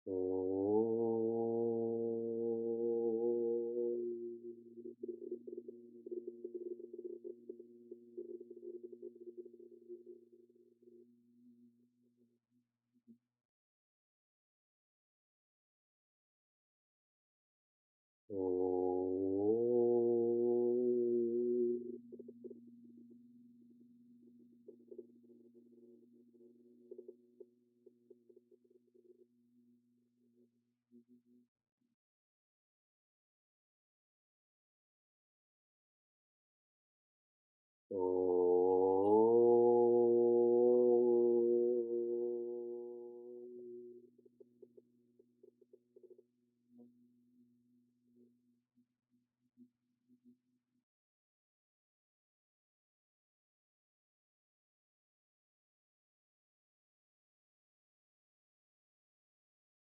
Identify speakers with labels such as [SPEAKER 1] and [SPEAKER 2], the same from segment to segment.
[SPEAKER 1] Oh.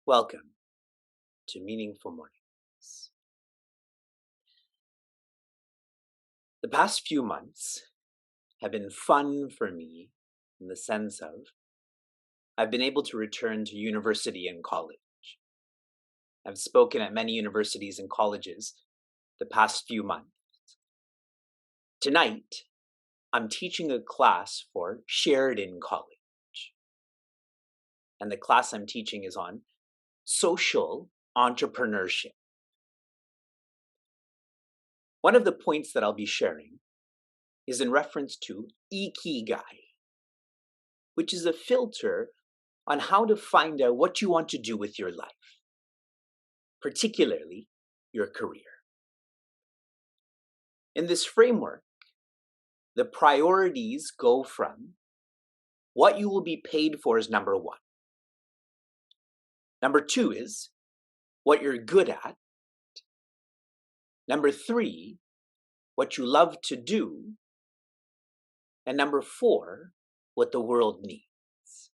[SPEAKER 1] Welcome to Meaningful Mornings. The past few months have been fun for me in the sense of I've been able to return to university and college. I've spoken at many universities and colleges the past few months. Tonight, I'm teaching a class for Sheridan College. And the class I'm teaching is on social entrepreneurship. One of the points that I'll be sharing is in reference to ikigai, which is a filter on how to find out what you want to do with your life, particularly your career. In this framework, the priorities go from what you will be paid for is number one. Number two is what you're good at. Number three, what you love to do. And number four, what the world needs.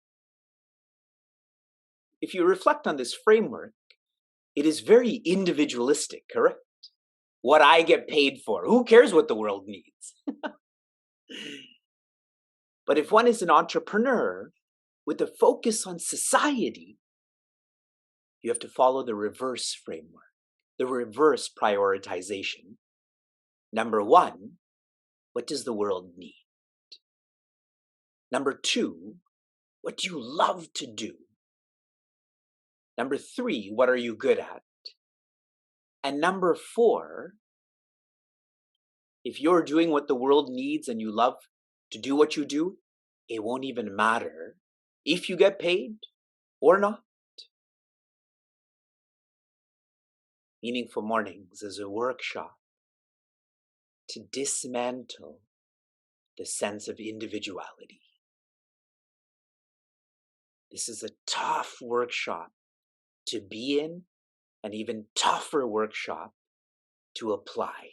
[SPEAKER 1] If you reflect on this framework, it is very individualistic, correct? What I get paid for, who cares what the world needs? But if one is an entrepreneur with a focus on society, you have to follow the reverse framework, the reverse prioritization. Number one, what does the world need? Number two, what do you love to do? Number three, what are you good at? And number four, if you're doing what the world needs and you love to do what you do, it won't even matter if you get paid or not. Meaningful Mornings is a workshop to dismantle the sense of individuality. This is a tough workshop to be in, an even tougher workshop to apply.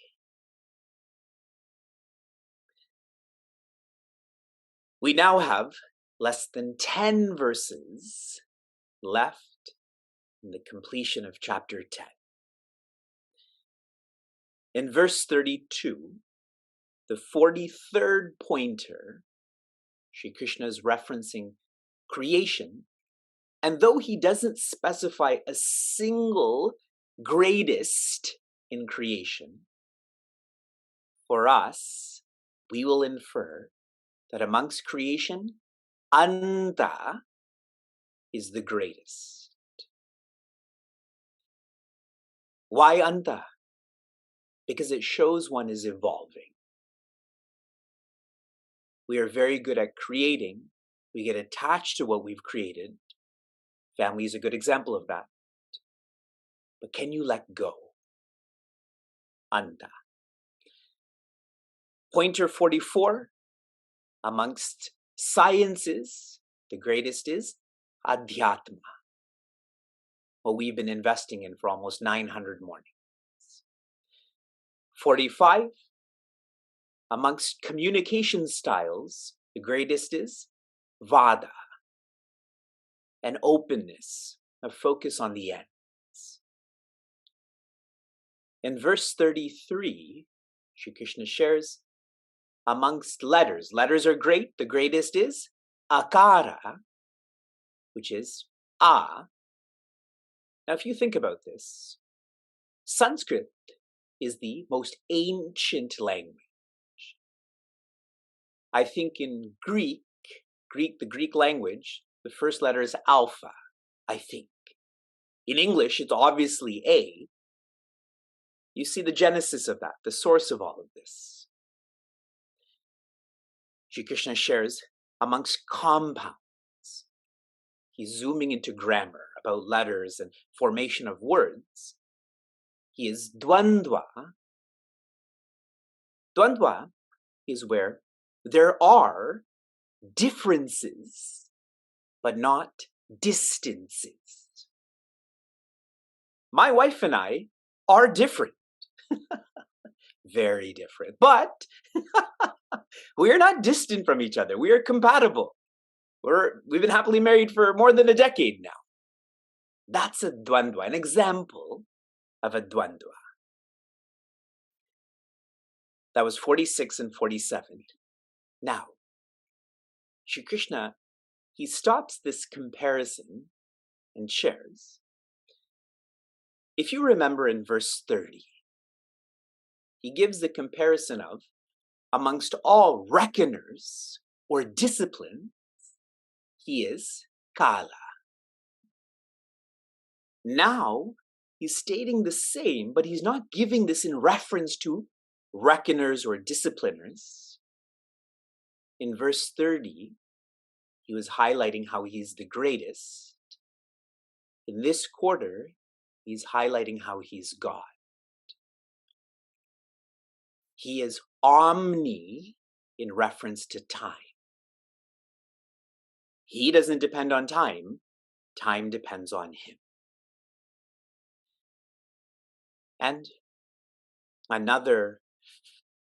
[SPEAKER 1] We now have less than 10 verses left in the completion of chapter 10. In verse 32, the 43rd pointer, Shri Krishna is referencing creation, and though he doesn't specify a single greatest in creation, for us, we will infer that amongst creation, Anta is the greatest. Why Anta? Because it shows one is evolving. We are very good at creating. We get attached to what we've created. Family is a good example of that. But can you let go? Anta. Pointer 44, amongst sciences, the greatest is Adhyatma, what we've been investing in for almost 900 mornings. 45, amongst communication styles, the greatest is Vada, an openness, a focus on the ends. In verse 33, Shri Krishna shares, amongst letters are great, the greatest is Akara, which is A, Now, if you think about this, Sanskrit is the most ancient language. I think in the Greek language, the first letter is alpha, I think. In English, it's obviously A. You see the genesis of that, the source of all of this. Shri Krishna shares amongst compounds. He's zooming into grammar about letters and formation of words. He is dvandva. Dvandva is where there are differences, but not distances. My wife and I are different. Very different. But we're not distant from each other. We are compatible. We've been happily married for more than a decade now. That's a dvandva, an example of a dvandva. That was 46 and 47. Now, Shri Krishna, he stops this comparison and shares. If you remember in verse 30, he gives the comparison of amongst all reckoners or disciplines, he is Kala. Now, he's stating the same, but he's not giving this in reference to reckoners or discipliners. In verse 30, he was highlighting how he's the greatest. In this quarter, he's highlighting how he's God. He is omni in reference to time. He doesn't depend on time. Time depends on him. And another,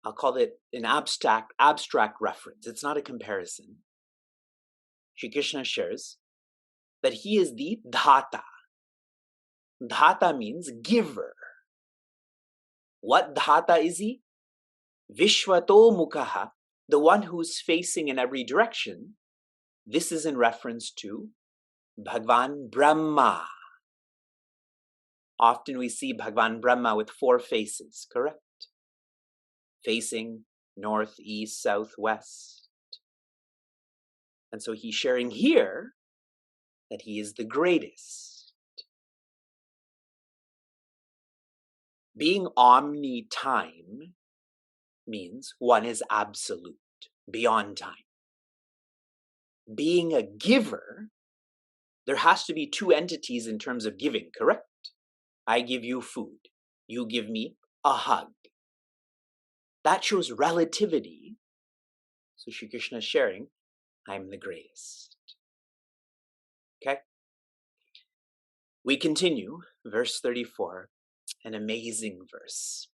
[SPEAKER 1] I'll call it an abstract reference. It's not a comparison. Shri Krishna shares that he is the dhata. Dhata means giver. What dhata is he? Vishwato mukhaha, the one who's facing in every direction. This is in reference to Bhagwan Brahma. Often we see Bhagwan Brahma with 4 faces, correct? Facing north, east, south, west. And so he's sharing here that he is the greatest. Being omni-time means one is absolute, beyond time. Being a giver, there has to be 2 entities in terms of giving, correct? I give you food. You give me a hug. That shows relativity. So Shri Krishna is sharing, I'm the greatest. Okay? We continue, verse 34, an amazing verse.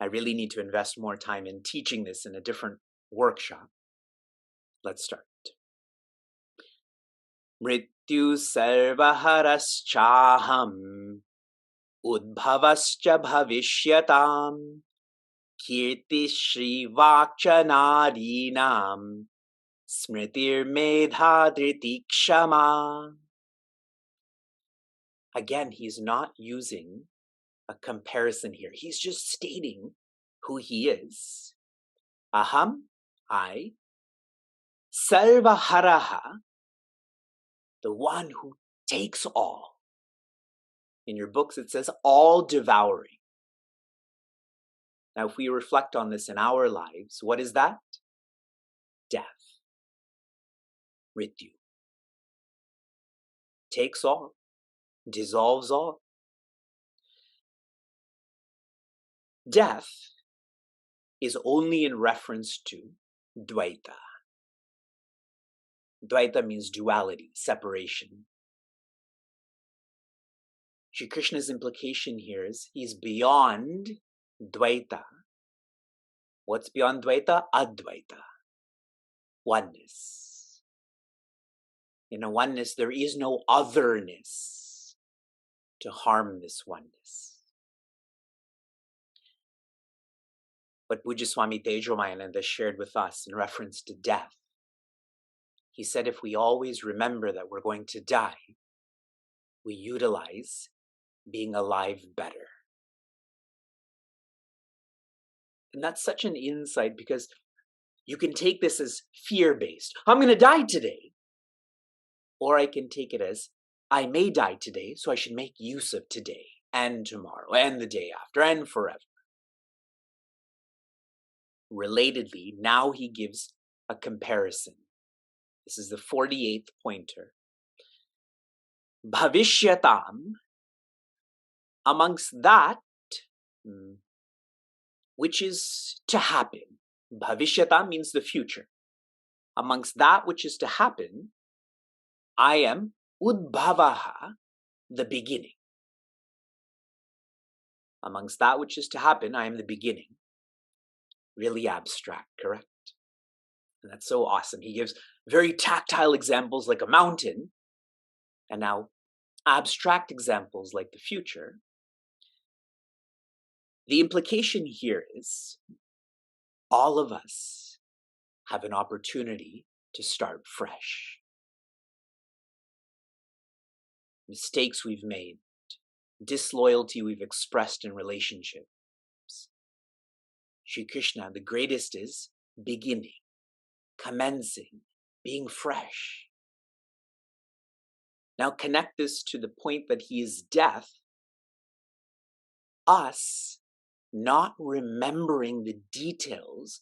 [SPEAKER 1] I really need to invest more time in teaching this in a different workshop. Let's start. Mrityu sarvaharashchaham udbhavascha bhavishyatam kirti shrivakcha nadinam smritir medha dhriti kshama. Again, he's not using a comparison here. He's just stating who he is. Aham, I, sarvaharaha, the one who takes all. In your books it says all devouring. Now if we reflect on this in our lives, what is that? Death. Mrityu. Takes all. Dissolves all. Death is only in reference to Dvaita. Dvaita means duality, separation. Shri Krishna's implication here is he's beyond Dvaita. What's beyond Dvaita? Advaita. Oneness. In a oneness, there is no otherness to harm this oneness. What Pujya Swami Tejomayananda shared with us in reference to death, he said if we always remember that we're going to die, we utilize being alive better. And that's such an insight because you can take this as fear-based. I'm going to die today. Or I can take it as, I may die today, so I should make use of today and tomorrow and the day after and forever. Relatedly, now he gives a comparison. This is the 48th pointer. Bhavishyatam, amongst that which is to happen. Bhavishyata means the future. Amongst that which is to happen, I am Udbhavaha, the beginning. Amongst that which is to happen, I am the beginning. Really abstract, correct? And that's so awesome. He gives very tactile examples like a mountain, and now abstract examples like the future. The implication here is all of us have an opportunity to start fresh. Mistakes we've made, disloyalty we've expressed in relationships. Shri Krishna, the greatest is beginning, commencing, being fresh. Now connect this to the point that he is death. Us not remembering the details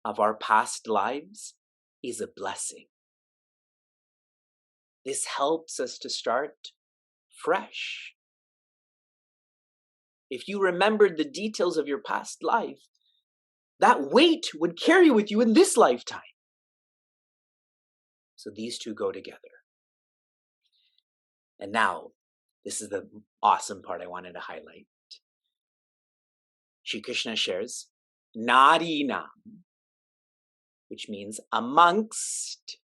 [SPEAKER 1] of our past lives is a blessing. This helps us to start fresh. If you remembered the details of your past life, that weight would carry with you in this lifetime. So these two go together. And now, this is the awesome part I wanted to highlight. Shri Krishna shares, Narinam, which means amongst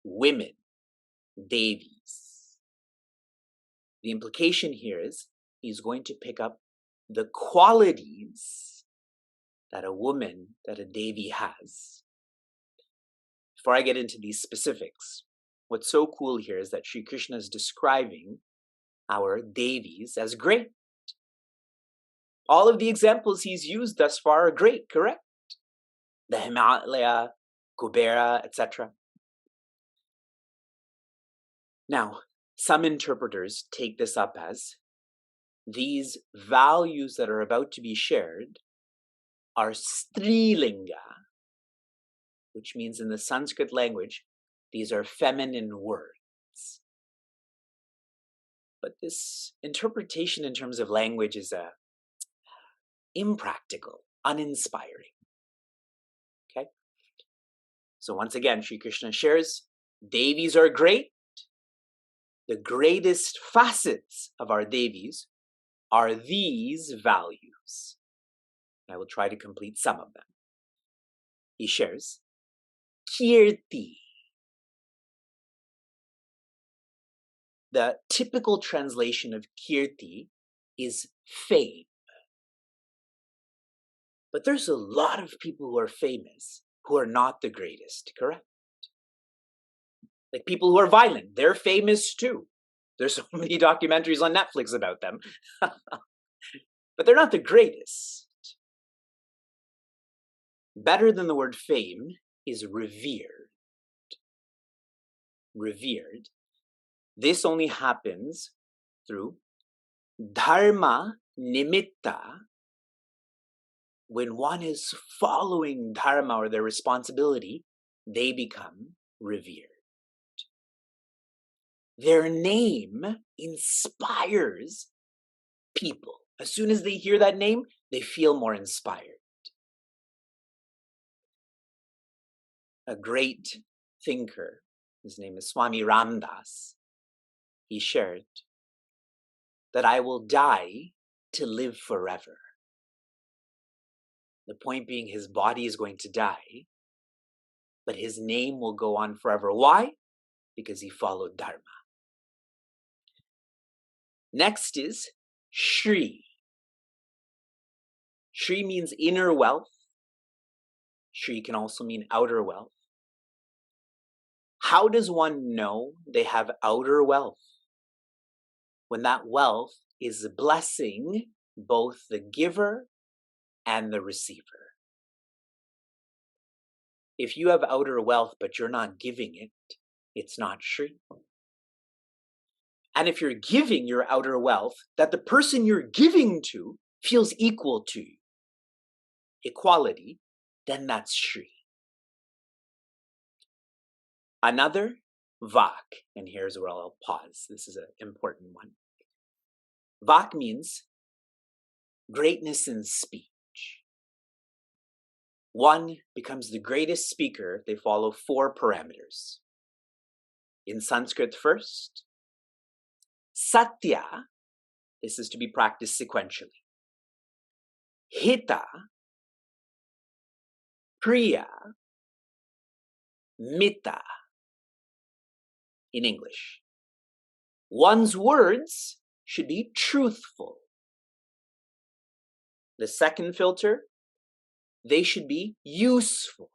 [SPEAKER 1] women, Devis. The implication here is he's going to pick up the qualities that a woman, that a Devi has. Before I get into these specifics, what's so cool here is that Shri Krishna is describing our Devis as great. All of the examples he's used thus far are great, correct? The Himalaya, Kubera, etc. Now, some interpreters take this up as these values that are about to be shared are strilinga, which means in the Sanskrit language, these are feminine words. But this interpretation in terms of language is impractical, uninspiring. Okay? So once again, Shri Krishna shares, Devis are great. The greatest facets of our Devis are these values. I will try to complete some of them. He shares, Kirti. The typical translation of Kirti is fame. But there's a lot of people who are famous who are not the greatest, correct? Like people who are violent, they're famous too. There's so many documentaries on Netflix about them. But they're not the greatest. Better than the word fame is revered. Revered. This only happens through dharma nimitta. When one is following dharma or their responsibility, they become revered. Their name inspires people. As soon as they hear that name, they feel more inspired. A great thinker, his name is Swami Ramdas, he shared that I will die to live forever. The point being his body is going to die, but his name will go on forever. Why? Because he followed Dharma. Next is Shri. Shri means inner wealth. Shri can also mean outer wealth. How does one know they have outer wealth? when that wealth is blessing both the giver and the receiver. If you have outer wealth but you're not giving it, it's not Shri. And if you're giving your outer wealth that the person you're giving to feels equal to you, equality, then that's Shri. Another, Vak, and here's where I'll pause. This is an important one. Vak means greatness in speech. One becomes the greatest speaker if they follow 4 parameters. In Sanskrit first, Satya, this is to be practiced sequentially. Hita, Priya, Mita, in English. One's words should be truthful. The second filter, they should be useful.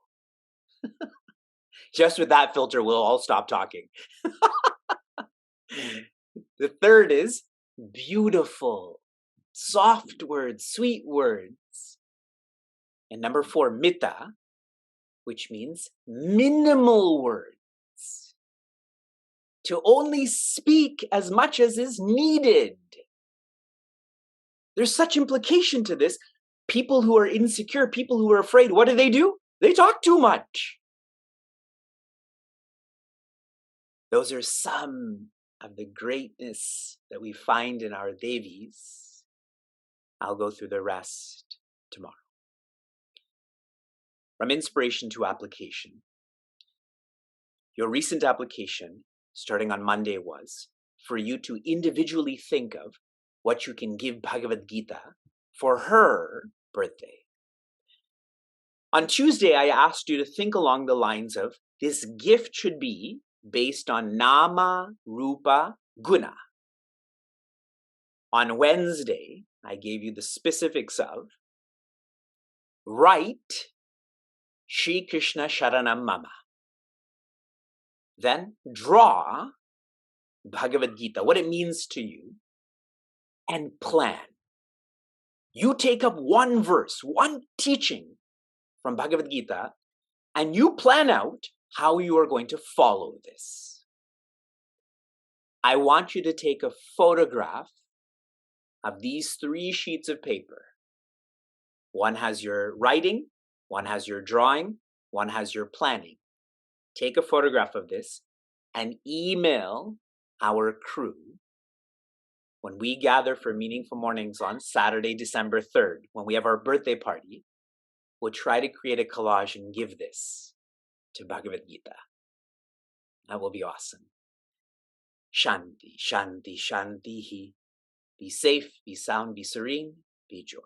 [SPEAKER 1] Just with that filter, we'll all stop talking. The third is beautiful, soft words, sweet words. And number 4, Mita, which means minimal words. To only speak as much as is needed. There's such implication to this. People who are insecure, people who are afraid, what do? They talk too much. Those are some of the greatness that we find in our Devis. I'll go through the rest tomorrow. From inspiration to application. Your recent application, starting on Monday, was for you to individually think of what you can give Bhagavad Gita for her birthday. On Tuesday, I asked you to think along the lines of this gift should be based on Nama, Rupa, Guna. On Wednesday, I gave you the specifics of write Shri Krishna Sharanam Mama. Then draw Bhagavad Gita, what it means to you, and plan. You take up one verse, one teaching from Bhagavad Gita, and you plan out how you are going to follow this. I want you to take a photograph of these 3 sheets of paper. One has your writing, one has your drawing, one has your planning. Take a photograph of this and email our crew. When we gather for Meaningful Mornings on Saturday, December 3rd, when we have our birthday party, we'll try to create a collage and give this to Bhagavad Gita. That will be awesome. Shanti, Shanti, Shanti. Be safe, be sound, be serene, be joy.